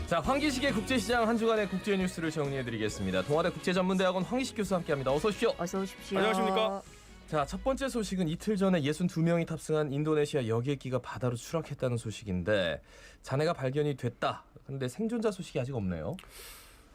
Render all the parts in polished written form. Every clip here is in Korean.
자, 황기식의 국제시장 한 주간의 국제 뉴스를 정리해드리겠습니다. 동아대 국제전문대학원 황기식 교수와 함께합니다. 어서 오십시오. 어서 오십시오. 안녕하십니까? 자, 첫 번째 소식은 이틀 전에 62명이 탑승한 인도네시아 여객기가 바다로 추락했다는 소식인데 잔해가 발견이 됐다. 근데 생존자 소식이 아직 없네요.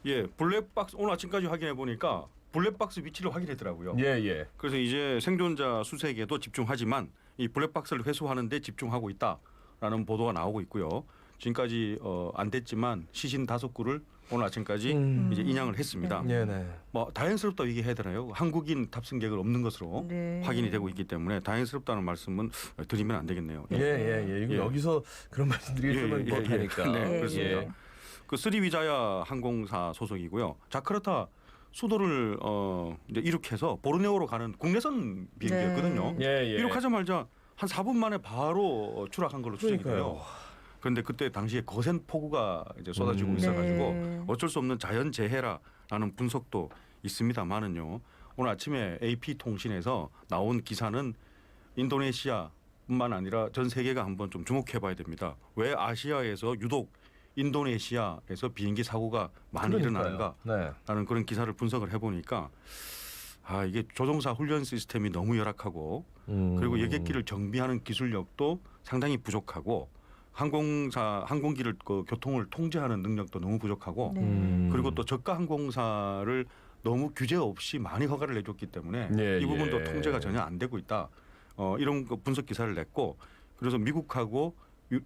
예, 블랙박스 오늘 아침까지 확인해 보니까 블랙박스 위치를 확인했더라고요. 예. 그래서 이제 생존자 수색에도 집중하지만 이 블랙박스를 회수하는 데 집중하고 있다라는 보도가 나오고 있고요. 지금까지 안 됐지만 시신 5구를 오늘 아침까지 이제 인양을 했습니다. 네네. 뭐 다행스럽다 얘기해야 되나요? 한국인 탑승객은 없는 것으로 네. 확인이 되고 있기 때문에 다행스럽다는 말씀은 드리면 안 되겠네요. 예. 이거 예. 여기서 그런 말씀 드리면 못하니까. 네, 그렇습니다. 예. 그 스리위자야 항공사 소속이고요. 자카르타 수도를 이제 이륙해서 보르네오로 가는 국내선 비행기였거든요. 예. 이륙하자마자 한 4분 만에 바로 추락한 걸로 추정이 그러니까요. 돼요. 그런데 그때 당시에 거센 폭우가 이제 쏟아지고 있어가지고 네. 어쩔 수 없는 자연 재해라는 분석도 있습니다만은요. 오늘 아침에 AP 통신에서 나온 기사는 인도네시아뿐만 아니라 전 세계가 한번 좀 주목해봐야 됩니다. 왜 아시아에서 유독 인도네시아에서 비행기 사고가 많이 일어나는가? 네. 라는 그런 기사를 분석을 해보니까 이게 조종사 훈련 시스템이 너무 열악하고 그리고 여객기를 정비하는 기술력도 상당히 부족하고 항공기를 교통을 통제하는 능력도 너무 부족하고 그리고 또 저가 항공사를 너무 규제 없이 많이 허가를 내줬기 때문에 이 부분도 통제가 전혀 안 되고 있다. 이런 분석 기사를 냈고 그래서 미국하고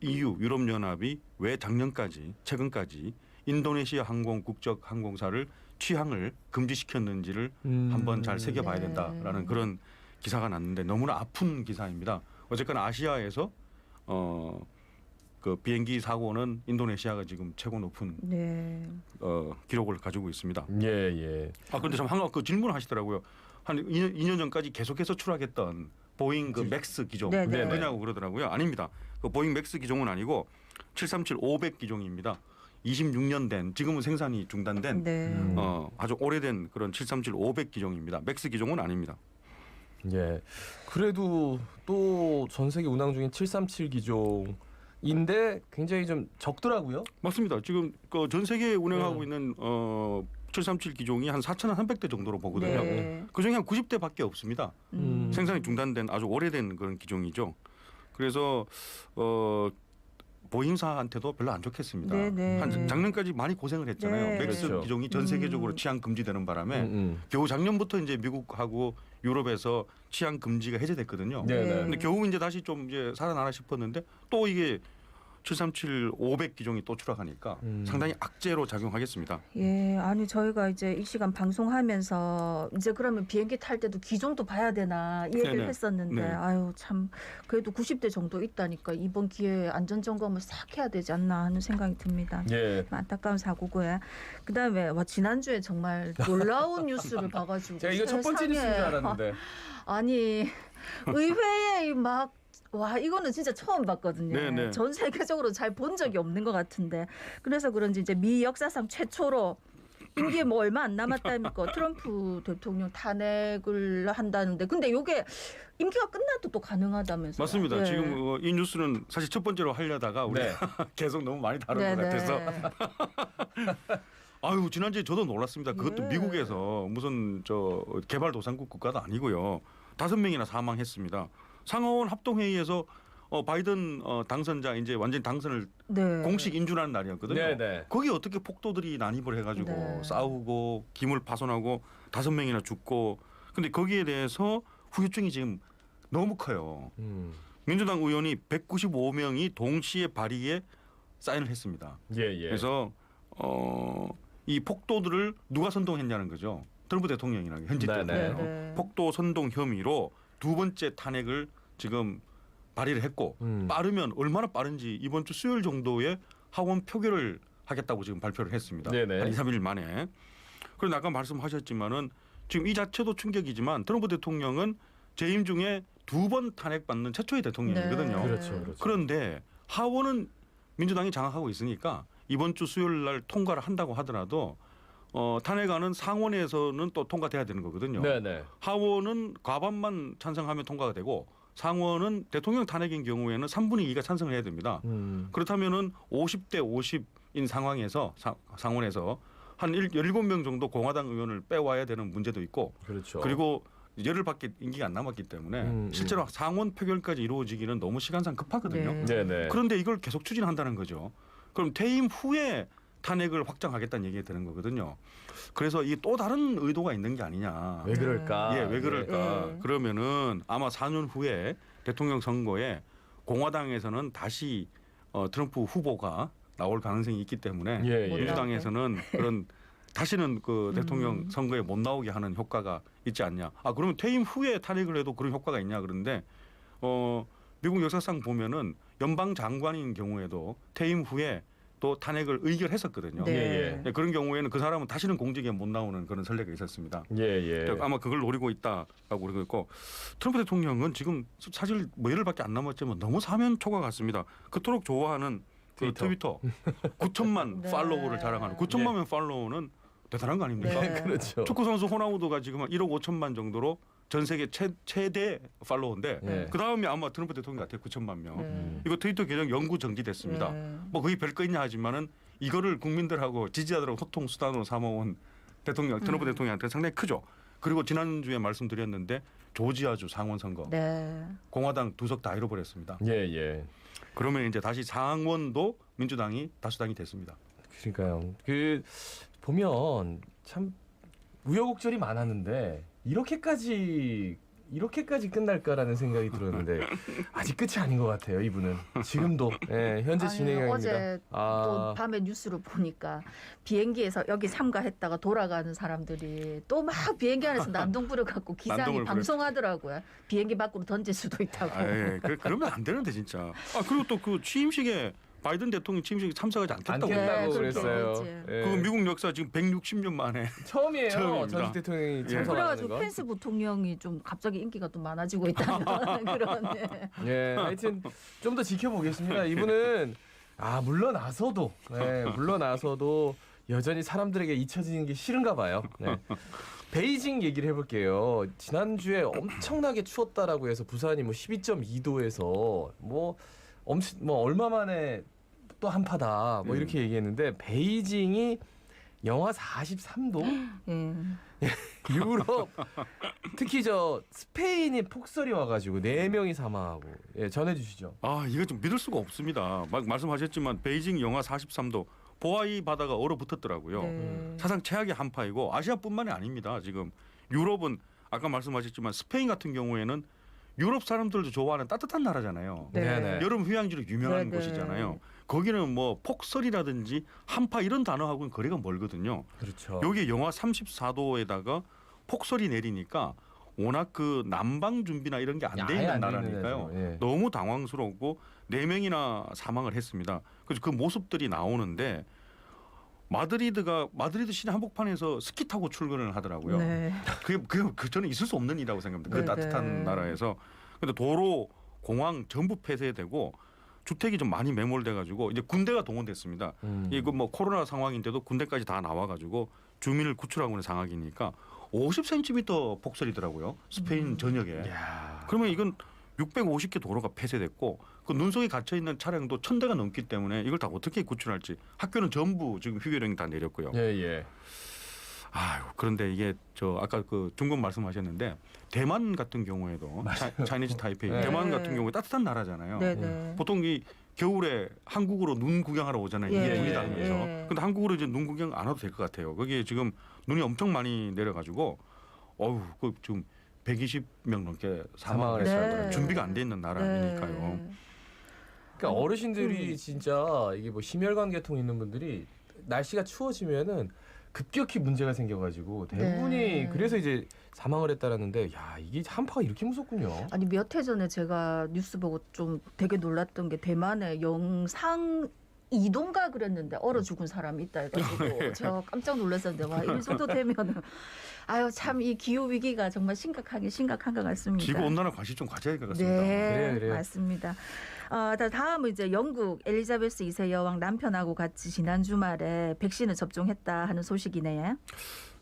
EU 유럽연합이 왜 최근까지 인도네시아 국적 항공사를 취항을 금지시켰는지를 한번 잘 새겨봐야 된다라는 그런 기사가 났는데 너무나 아픈 기사입니다. 어쨌거나 아시아에서 그 비행기 사고는 인도네시아가 지금 최고 높은 기록을 가지고 있습니다. 예. 그런데 참 그 질문을 하시더라고요. 한 2년 전까지 계속해서 추락했던 보잉 그 맥스 기종 그냐고 그러더라고요. 아닙니다. 그 보잉 맥스 기종은 아니고 737-500 기종입니다. 26년 된 지금은 생산이 중단된 아주 오래된 그런 737-500 기종입니다. 맥스 기종은 아닙니다. 예. 그래도 또 전 세계 운항 중인 737 기종인데 굉장히 좀 적더라고요. 맞습니다. 지금 그 전 세계에 운행하고 있는 737 기종이 한 4,300대 정도로 보거든요. 그중에 한 90대밖에 없습니다. 생산이 중단된 아주 오래된 그런 기종이죠. 그래서 보잉사한테도 별로 안 좋겠습니다. 한 작년까지 많이 고생을 했잖아요. 맥스 그렇죠. 기종이 전 세계적으로 취향 금지되는 바람에 겨우 작년부터 이제 미국하고 유럽에서 취향 금지가 해제됐거든요. 근데 겨우 이제 다시 좀 이제 살아나나 싶었는데 또 이게 737-500 기종이 또 추락하니까 상당히 악재로 작용하겠습니다. 예, 아니 저희가 이제 이 시간 방송하면서 이제 그러면 비행기 탈 때도 기종도 봐야 되나 이 얘기를 했었는데 아유 참 그래도 90대 정도 있다니까 이번 기회에 안전 점검을 싹 해야 되지 않나 하는 생각이 듭니다. 예. 안타까운 사고고요. 그다음에 지난주에 정말 놀라운 뉴스를 봐가지고 제가 이거 첫 번째 뉴스인 줄 알았는데 아니 의회에 이거는 진짜 처음 봤거든요. 전 세계적으로 잘 본 적이 없는 것 같은데 그래서 그런지 이제 미 역사상 최초로 임기에 뭐 얼마 안 남았다니까 트럼프 대통령 탄핵을 한다는데 근데 이게 임기가 끝나도 또 가능하다면서요? 맞습니다. 지금 이 뉴스는 사실 첫 번째로 하려다가 우리 계속 너무 많이 다룬 것 같아서 지난주에 저도 놀랐습니다. 그것도 미국에서 무슨 개발도상국 국가도 아니고요. 5명이나 사망했습니다. 상하원 합동회의에서 바이든 당선자 이제 완전 당선을 공식 인준하는 날이었거든요. 거기 어떻게 폭도들이 난입을 해가지고 싸우고 기물 파손하고 5명이나 죽고 근데 거기에 대해서 후유증이 지금 너무 커요. 민주당 의원이 195명이 동시에 발의에 사인을 했습니다. 그래서 이 폭도들을 누가 선동했냐는 거죠. 트럼프 대통령이랑 현직 대통령 폭도 선동 혐의로 2번째 탄핵을 지금 발의를 했고 빠르면 얼마나 빠른지 이번 주 수요일 정도에 하원 표결을 하겠다고 지금 발표를 했습니다. 한 2, 3일 만에. 그런데 아까 말씀하셨지만은 지금 이 자체도 충격이지만 트럼프 대통령은 재임 중에 2번 탄핵받는 최초의 대통령이거든요. 그렇죠. 그런데 하원은 민주당이 장악하고 있으니까 이번 주 수요일 날 통과를 한다고 하더라도 탄핵안은 상원에서는 또 통과돼야 되는 거거든요. 하원은 과반만 찬성하면 통과가 되고 상원은 대통령 탄핵인 경우에는 3분의 2가 찬성을 해야 됩니다. 그렇다면은 50대 50 상황에서 상원에서 한 17명 정도 공화당 의원을 빼와야 되는 문제도 있고 그렇죠. 그리고 열흘밖에 임기가 안 남았기 때문에 실제로 상원 표결까지 이루어지기는 너무 시간상 급하거든요. 네. 네네. 그런데 이걸 계속 추진한다는 거죠. 그럼 퇴임 후에 탄핵을 확장하겠다는 얘기가 되는 거거든요. 그래서 이 또 다른 의도가 있는 게 아니냐. 왜 그럴까? 예, 왜 그럴까? 예. 그러면은 아마 4년 후에 대통령 선거에 공화당에서는 다시 트럼프 후보가 나올 가능성이 있기 때문에 예, 예. 민주당에서는 그런 다시는 그 대통령 선거에 못 나오게 하는 효과가 있지 않냐. 아 그러면 퇴임 후에 탄핵을 해도 그런 효과가 있냐 그런데 미국 역사상 보면은 연방 장관인 경우에도 퇴임 후에 또 탄핵을 의결했었거든요. 네. 예, 네, 그런 경우에는 그 사람은 다시는 공직에 못 나오는 그런 선례가 있었습니다. 예, 예. 아마 그걸 노리고 있다라고 그러고 있고 트럼프 대통령은 지금 사실 뭐 열흘밖에 안 남았지만 너무 사면 초과 같습니다. 그토록 좋아하는 그 트위터 9천만 네. 팔로워를 자랑하는 9천만 명 팔로워는 대단한 거 아닙니까? 네. 그렇죠. 축구 선수 호나우두가 지금 한 1억 5천만 정도로 전 세계 최대 팔로워인데 네. 그 다음에 아마 트럼프 대통령 같아요. 9천만 명. 네. 이거 트위터 계정 영구 정지됐습니다. 네. 뭐 거의 별거 있냐 하지만은 이거를 국민들하고 지지자들하고 소통 수단으로 삼아온 대통령 트럼프 대통령한테 상당히 크죠. 그리고 지난주에 말씀드렸는데 조지아주 상원 선거 네. 공화당 2석 다 잃어버렸습니다. 예, 예. 그러면 이제 다시 상원도 민주당이 다수당이 됐습니다. 그러니까요. 그 보면 참 우여곡절이 많았는데 이렇게까지 끝날까라는 생각이 들었는데 아직 끝이 아닌 것 같아요. 이분은 지금도 현재 아니, 진행형입니다. 어제 또 밤에 뉴스를 보니까 비행기에서 여기 참가했다가 돌아가는 사람들이 또 막 비행기 안에서 난동 부려갖고 기상이 난동을 방송하더라고요. 비행기 밖으로 던질 수도 있다고. 아, 예. 그러면 안 되는데 진짜. 아 그리고 또 그 취임식에 바이든 대통령 취임식에 참석하지 않겠다고. 않겠다고 네, 그랬어요. 그렇게 예. 그 미국 역사 지금 160년 만에 처음이에요. 처음입니다. 전직 대통령이 예. 참석하는 그래가지고 거. 펜스 부통령이 좀 갑자기 인기가 또 많아지고 있다는 그런. 네. 예, 하여튼 좀 더 지켜보겠습니다. 이분은 물러나서도 여전히 사람들에게 잊혀지는 게 싫은가 봐요. 네. 베이징 얘기를 해볼게요. 지난주에 엄청나게 추웠다라고 해서 부산이 뭐 12.2도에서 뭐 얼마 만에 또 한파다 뭐 이렇게 얘기했는데 베이징이 영하 43도? 예. 유럽 특히 저 스페인이 폭설이 와가지고 4명이 사망하고 전해주시죠. 아 이거 좀 믿을 수가 없습니다. 막 말씀하셨지만 베이징 영하 43도 보아이 바다가 얼어붙었더라고요. 네. 사상 최악의 한파이고 아시아뿐만이 아닙니다. 지금 유럽은 아까 말씀하셨지만 스페인 같은 경우에는 유럽 사람들도 좋아하는 따뜻한 나라잖아요. 네. 네네. 여름 휴양지로 유명한 네네. 곳이잖아요. 거기는 뭐 폭설이라든지 한파 이런 단어하고는 거리가 멀거든요. 그렇죠. 여기 영하 34도에다가 폭설이 내리니까 워낙 그 난방 준비나 이런 게 안 돼 아예 있는 안 돼 나라니까요. 있는 데죠. 예. 너무 당황스럽고 4명이나 사망을 했습니다. 그래서 그 모습들이 나오는데 마드리드 시내 한복판에서 스키 타고 출근을 하더라고요. 네. 그게 저는 있을 수 없는 일이라고 생각합니다. 그 네네. 따뜻한 나라에서. 근데 도로, 공항 전부 폐쇄되고 주택이 좀 많이 매몰돼 가지고 이제 군대가 동원됐습니다. 이거 뭐 코로나 상황인데도 군대까지 다 나와 가지고 주민을 구출하고 있는 상황이니까 50cm 폭설이더라고요. 스페인 전역에. 야. 그러면 이건 650개 도로가 폐쇄됐고 그 눈 속에 갇혀 있는 차량도 1,000대가 넘기 때문에 이걸 다 어떻게 구출할지 학교는 전부 지금 휴교령이 다 내렸고요. 예, 예. 아유 그런데 이게 저 아까 그 중국 말씀하셨는데 대만 같은 경우에도 차이니즈 타이페이 네. 대만 같은 경우에 따뜻한 나라잖아요. 네네. 보통 이 겨울에 한국으로 눈 구경하러 오잖아요. 예, 눈이 예, 닿으면서. 예. 근데 한국으로 이제 눈 구경 안 와도 될 것 같아요. 거기에 지금 눈이 엄청 많이 내려가지고 그 지금 120명 넘게 사망을 네. 했어요. 준비가 안 돼 있는 나라니까요. 네. 그러니까 어르신들이 진짜 이게 뭐 심혈관 계통 있는 분들이 날씨가 추워지면은 급격히 문제가 생겨가지고 대부분이 네. 그래서 이제 사망을 했다라는데 야 이게 한파가 이렇게 무섭군요. 아니 몇 해 전에 제가 뉴스 보고 좀 되게 놀랐던 게 대만에 영상 2도인가 그랬는데 얼어 죽은 사람이 있다 해가지고 제가 깜짝 놀랐었는데 와 이 정도 되면은 아유 참 이 기후 위기가 정말 심각한 것 같습니다. 지구 온난화 관심 좀 가져야 할 것 같습니다. 네, 그래요. 맞습니다. 다음은 이제 영국 엘리자베스 2세 여왕 남편하고 같이 지난 주말에 백신을 접종했다 하는 소식이네요.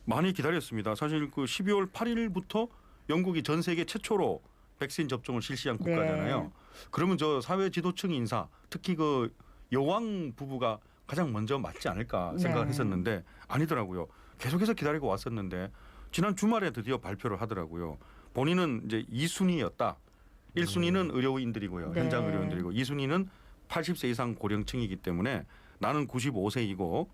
많이 기다렸습니다. 사실 그 12월 8일부터 영국이 전 세계 최초로 백신 접종을 실시한 국가잖아요. 네. 그러면 저 사회 지도층 인사, 특히 그 여왕 부부가 가장 먼저 맞지 않을까 생각을 했었는데 아니더라고요. 계속해서 기다리고 왔었는데 지난 주말에 드디어 발표를 하더라고요. 본인은 이제 2순위였다. 1순위는 의료인들이고요. 네. 현장 의료인들이고 2순위는 80세 이상 고령층이기 때문에 나는 95세이고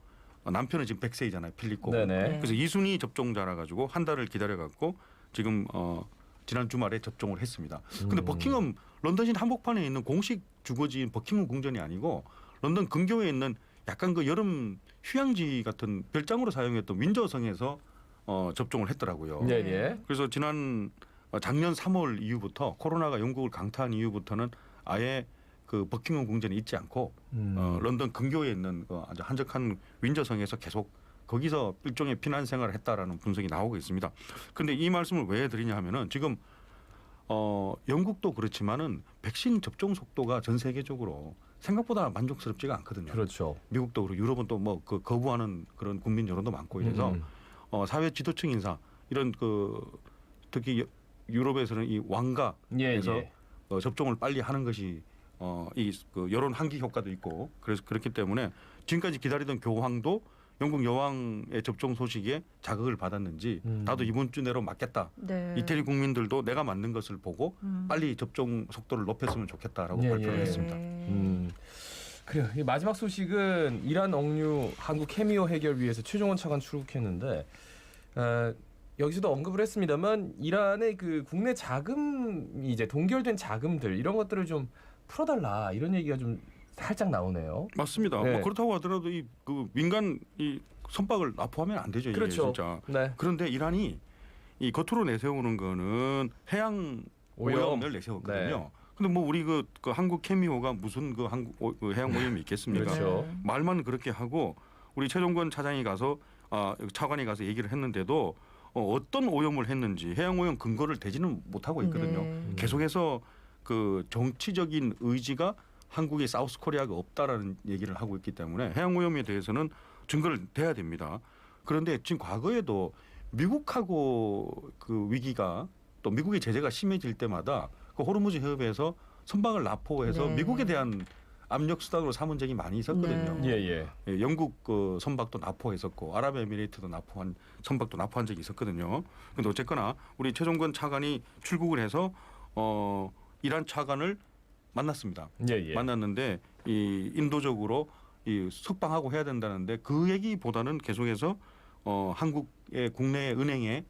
남편은 지금 100세이잖아요. 필립 고. 네네. 그래서 2순위 접종자라 가지고 한 달을 기다려 갖고 지금 지난 주말에 접종을 했습니다. 근데 버킹엄 런던시 한복판에 있는 공식 주거지인 버킹엄 궁전이 아니고 런던 근교에 있는 약간 그 여름 휴양지 같은 별장으로 사용했던 윈저성에서 접종을 했더라고요. 예, 예. 그래서 작년 3월 이후부터 코로나가 영국을 강타한 이후부터는 아예 그 버킹엄 궁전에 있지 않고 런던 근교에 있는 그 아주 한적한 윈저성에서 계속 거기서 일종의 피난 생활을 했다라는 분석이 나오고 있습니다. 그런데 이 말씀을 왜 드리냐 하면은 지금 영국도 그렇지만은 백신 접종 속도가 전 세계적으로 생각보다 만족스럽지가 않거든요. 그렇죠. 미국도 그렇고 유럽은 또 뭐 그 거부하는 그런 국민 여론도 많고 이래서 사회 지도층 인사 이런 그 특히 유럽에서는 이 왕가에서 예, 예. 접종을 빨리 하는 것이 이 그 여론 환기 효과도 있고 그래서 그렇기 때문에 지금까지 기다리던 교황도 영국 여왕의 접종 소식에 자극을 받았는지 나도 이번 주 내로 맞겠다. 네. 이태리 국민들도 내가 맞는 것을 보고 빨리 접종 속도를 높였으면 좋겠다라고 예, 발표를 예. 했습니다. 그래요. 이 마지막 소식은 이란 억류 한국 캐미오 해결 위해서 최종원 차관 출국했는데 여기서도 언급을 했습니다만 이란의 그 국내 자금이 이제 동결된 자금들 이런 것들을 좀 풀어달라 이런 얘기가 좀 살짝 나오네요. 맞습니다. 네. 뭐 그렇다고 하더라도 이 그 민간 이 선박을 납포하면 안 되죠. 이게 그렇죠. 진짜. 네. 그런데 이란이 이 겉으로 내세우는 거는 해양 오염을 내세웠거든요. 네. 근데 뭐 우리 그 한국 캐미오가 무슨 그 그 해양 오염이 있겠습니까? 그렇죠. 말만 그렇게 하고 우리 최종권 차장이 가서 차관이 가서 얘기를 했는데도 어떤 오염을 했는지 해양 오염 근거를 대지는 못하고 있거든요. 네. 계속해서 그 정치적인 의지가 한국의 사우스 코리아가 없다라는 얘기를 하고 있기 때문에 해양 오염에 대해서는 증거를 대야 됩니다. 그런데 지금 과거에도 미국하고 그 위기가 또 미국의 제재가 심해질 때마다 그 호르무즈 해협에서 선박을 납포해서 네. 미국에 대한 압력 수단으로 삼은 적이 많이 있었거든요. 네. 예. 예, 영국 그 선박도 납포했었고 아랍에미레이트도 납포한 선박도 납포한 적이 있었거든요. 근데 어쨌거나 우리 최종권 차관이 출국을 해서 이란 차관을 만났습니다. 예. 만났는데 이 인도적으로 이 석방하고 해야 된다는데 그 얘기보다는 계속해서 한국의 국내 은행에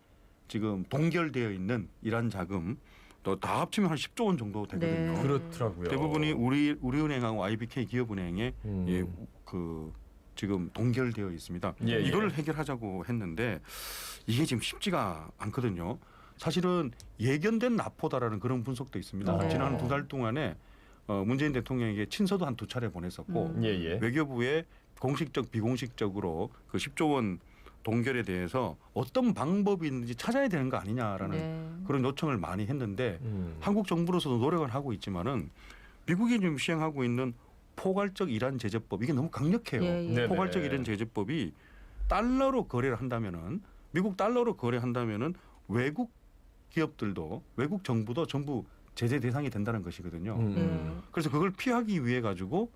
지금 동결되어 있는 이란 자금 또 다 합치면 한 10조 원 정도 되거든요. 네. 그렇더라고요. 대부분이 우리은행하고 IBK 기업은행에 예, 그 지금 동결되어 있습니다. 예, 이걸 예. 해결하자고 했는데 이게 지금 쉽지가 않거든요. 사실은 예견된 납포다라는 그런 분석도 있습니다. 네. 지난 2달 동안에 문재인 대통령에게 친서도 한 2차례 보냈었고 예. 외교부에 공식적 비공식적으로 그 10조 원 동결에 대해서 어떤 방법이 있는지 찾아야 되는 거 아니냐라는 네. 그런 요청을 많이 했는데 한국 정부로서도 노력을 하고 있지만은 미국이 지금 시행하고 있는 포괄적 이란 제재법 이게 너무 강력해요. 예, 예. 네네. 포괄적 이란 제재법이 달러로 거래를 한다면은 미국 달러로 거래한다면은 외국 기업들도 외국 정부도 전부 제재 대상이 된다는 것이거든요. 네. 그래서 그걸 피하기 위해 가지고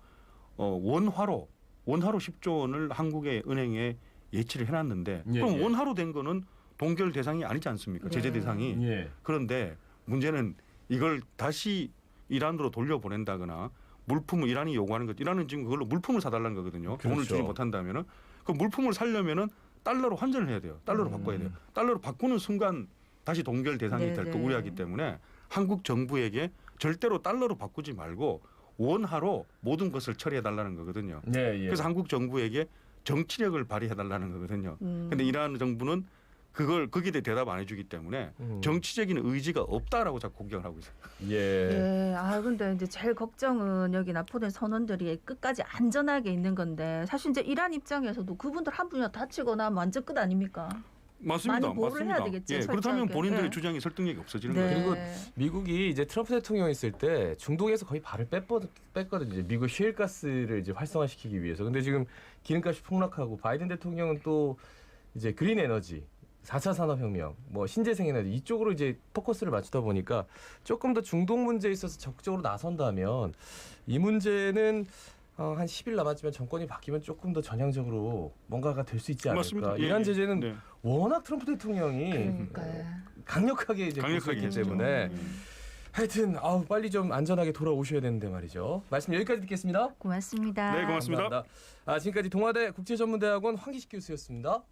원화로 10조 원을 한국의 은행에 예치를 해놨는데 예, 그럼 예. 원화로 된 거는 동결 대상이 아니지 않습니까? 제재 네. 대상이. 예. 그런데 문제는 이걸 다시 이란으로 돌려보낸다거나 물품을 이란이 요구하는 것, 이란은 지금 그걸로 물품을 사달라는 거거든요. 그렇죠. 돈을 주지 못한다면은 그 물품을 사려면은 달러로 환전을 해야 돼요. 달러로 바꿔야 돼요. 달러로 바꾸는 순간 다시 동결 대상이 될까 네네. 우려하기 때문에 한국 정부에게 절대로 달러로 바꾸지 말고 원화로 모든 것을 처리해 달라는 거거든요. 예. 그래서 한국 정부에게 정치력을 발휘해 달라는 거거든요. 근데 이란 정부는 그걸 거기에 대해 대답 안 해주기 때문에 정치적인 의지가 없다라고 자꾸 공격을 하고 있어요. 예. 네, 근데 이제 제일 걱정은 여기 납포된 선원들이 끝까지 안전하게 있는 건데 사실 이제 이란 입장에서도 그분들 한 분이나 다치거나 하면 완전 끝 아닙니까? 맞습니다. 많이 보호를 맞습니다. 해야 되겠죠, 예, 그렇다면 철저하게. 본인들의 네. 주장이 설득력이 없어지는 네. 거예요. 그리고 미국이 이제 트럼프 대통령 있을 때 중동에서 거의 발을 뺐거든요. 이제 미국 셰일가스를 이제 활성화시키기 위해서. 근데 지금 기름값이 폭락하고 바이든 대통령은 또 이제 그린 에너지, 4차 산업혁명, 뭐 신재생 에너지 이쪽으로 이제 포커스를 맞추다 보니까 조금 더 중동 문제에 있어서 적극적으로 나선다면 이 문제는 한 10일 남았지만 정권이 바뀌면 조금 더 전향적으로 뭔가가 될 수 있지 않을까. 맞습니다. 예, 이란 예. 제재는 네. 워낙 트럼프 대통령이 그러니까요. 강력하게 이제 강력하게 했기 했죠. 때문에 하여튼 빨리 좀 안전하게 돌아오셔야 되는데 말이죠. 말씀 여기까지 듣겠습니다. 고맙습니다. 네, 고맙습니다. 감사합니다. 지금까지 동아대 국제전문대학원 황기식 교수였습니다.